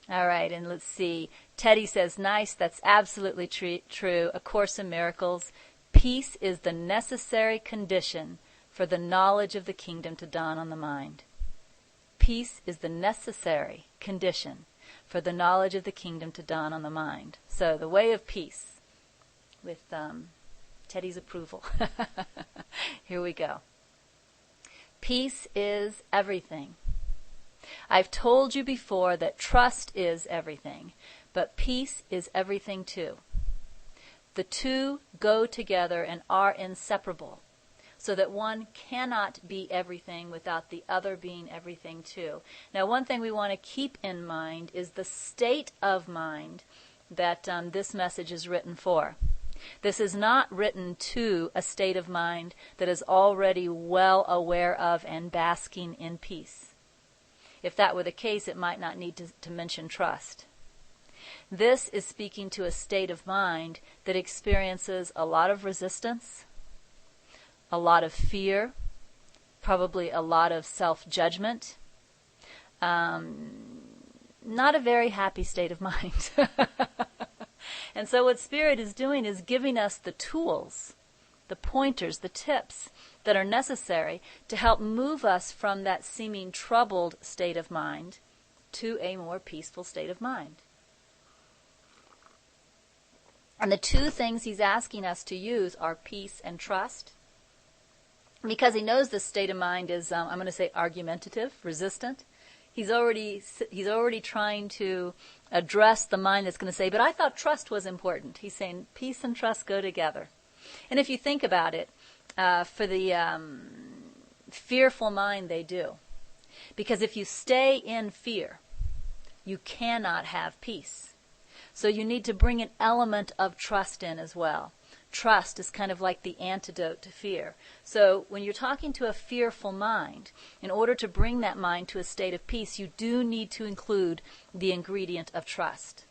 All right, and let's see. Teddy says, nice, that's absolutely true. A Course in Miracles. Peace is the necessary condition for the knowledge of the kingdom to dawn on the mind. Peace is the necessary condition for the knowledge of the kingdom to dawn on the mind. So the way of peace, with Teddy's approval. Here we go. Peace is everything. I've told you before that trust is everything, but peace is everything too. The two go together and are inseparable, so that one cannot be everything without the other being everything too. Now, one thing we want to keep in mind is the state of mind that this message is written for. This is not written to a state of mind that is already well aware of and basking in peace. If that were the case, it might not need to mention trust. This is speaking to a state of mind that experiences a lot of resistance, a lot of fear, probably a lot of self-judgment. Not a very happy state of mind. And so what Spirit is doing is giving us the tools, the pointers, the tips that are necessary to help move us from that seeming troubled state of mind to a more peaceful state of mind. And the two things he's asking us to use are peace and trust, because he knows this state of mind is, I'm going to say, argumentative, resistant. He's already trying to address the mind that's going to say, but I thought trust was important. He's saying peace and trust go together. And if you think about it, for the fearful mind, they do. Because if you stay in fear, you cannot have peace. So you need to bring an element of trust in as well. Trust is kind of like the antidote to fear. So when you're talking to a fearful mind, in order to bring that mind to a state of peace, you do need to include the ingredient of trust.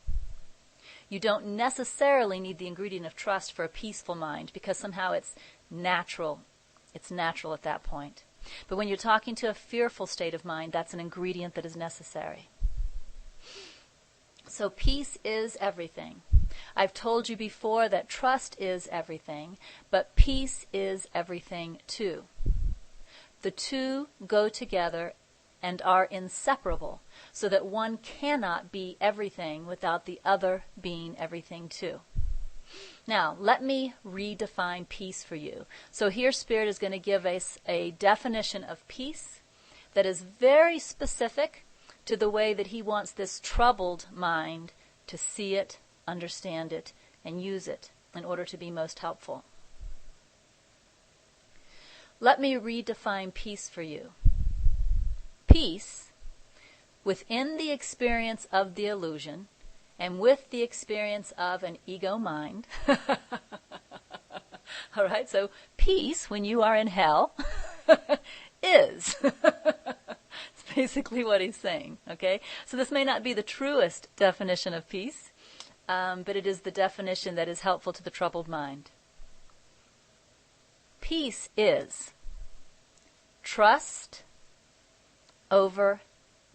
You don't necessarily need the ingredient of trust for a peaceful mind, because somehow it's natural. It's natural at that point. But when you're talking to a fearful state of mind, that's an ingredient that is necessary. So peace is everything. I've told you before that trust is everything, but peace is everything too. The two go together and are inseparable, so that one cannot be everything without the other being everything too. Now, let me redefine peace for you. So here Spirit is going to give us a definition of peace that is very specific to the way that he wants this troubled mind to see it, understand it, and use it in order to be most helpful. Let me redefine peace for you. Peace, within the experience of the illusion, and with the experience of an ego mind. All right, so peace, when you are in hell, is. It's basically what he's saying, okay? So this may not be the truest definition of peace, but it is the definition that is helpful to the troubled mind. Peace is trust over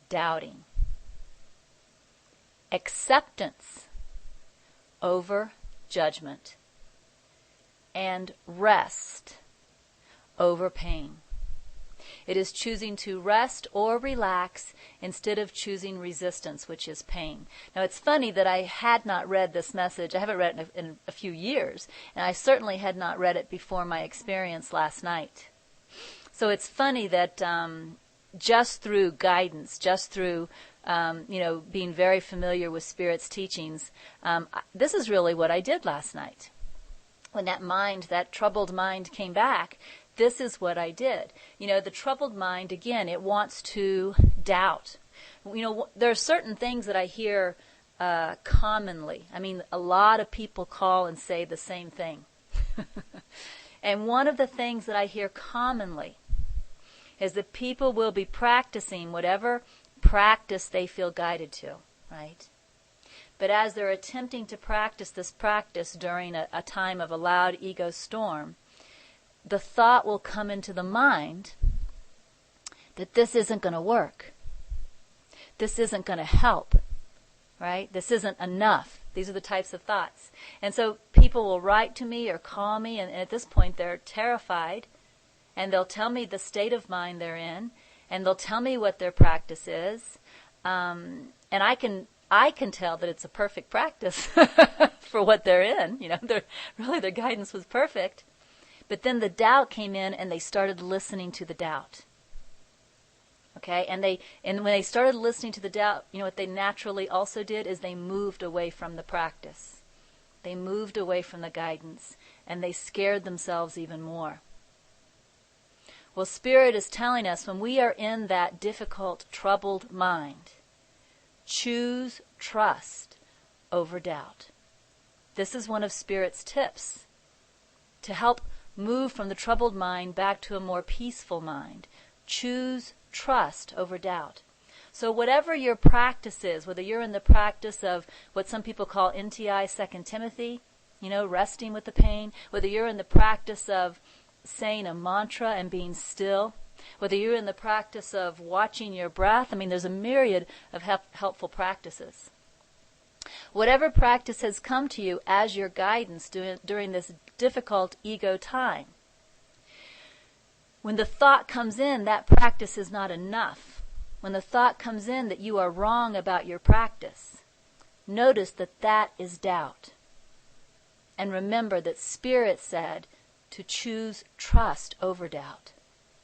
doubting. Acceptance over judgment. And rest over pain. It is choosing to rest or relax instead of choosing resistance, which is pain. Now, it's funny that I had not read this message. I haven't read it in a few years, and I certainly had not read it before my experience last night. So it's funny that just through guidance, just through being very familiar with Spirit's teachings, this is really what I did last night. When that troubled mind came back, this is what I did. The troubled mind, again, it wants to doubt. There are certain things that I hear commonly. I mean, a lot of people call and say the same thing. And one of the things that I hear commonly is that people will be practicing whatever practice they feel guided to, right? But as they're attempting to practice this practice during a time of a loud ego storm, the thought will come into the mind that this isn't going to work. this isn't going to help, right? This isn't enough. These are the types of thoughts. And so people will write to me or call me, and at this point they're terrified, and they'll tell me the state of mind they're in, and they'll tell me what their practice is, and I can tell that it's a perfect practice for what they're in. Their guidance was perfect. But then the doubt came in, and they started listening to the doubt. Okay, and when they started listening to the doubt, what they naturally also did is they moved away from the practice. They moved away from the guidance, and they scared themselves even more. Well, Spirit is telling us when we are in that difficult, troubled mind, choose trust over doubt. This is one of Spirit's tips to help move from the troubled mind back to a more peaceful mind. Choose trust over doubt. So whatever your practice is, whether you're in the practice of what some people call NTI 2 Timothy, resting with the pain, whether you're in the practice of saying a mantra and being still, whether you're in the practice of watching your breath, there's a myriad of helpful practices. Whatever practice has come to you as your guidance during this difficult ego time, when the thought comes in, that practice is not enough. When the thought comes in that you are wrong about your practice, notice that that is doubt. And remember that Spirit said to choose trust over doubt.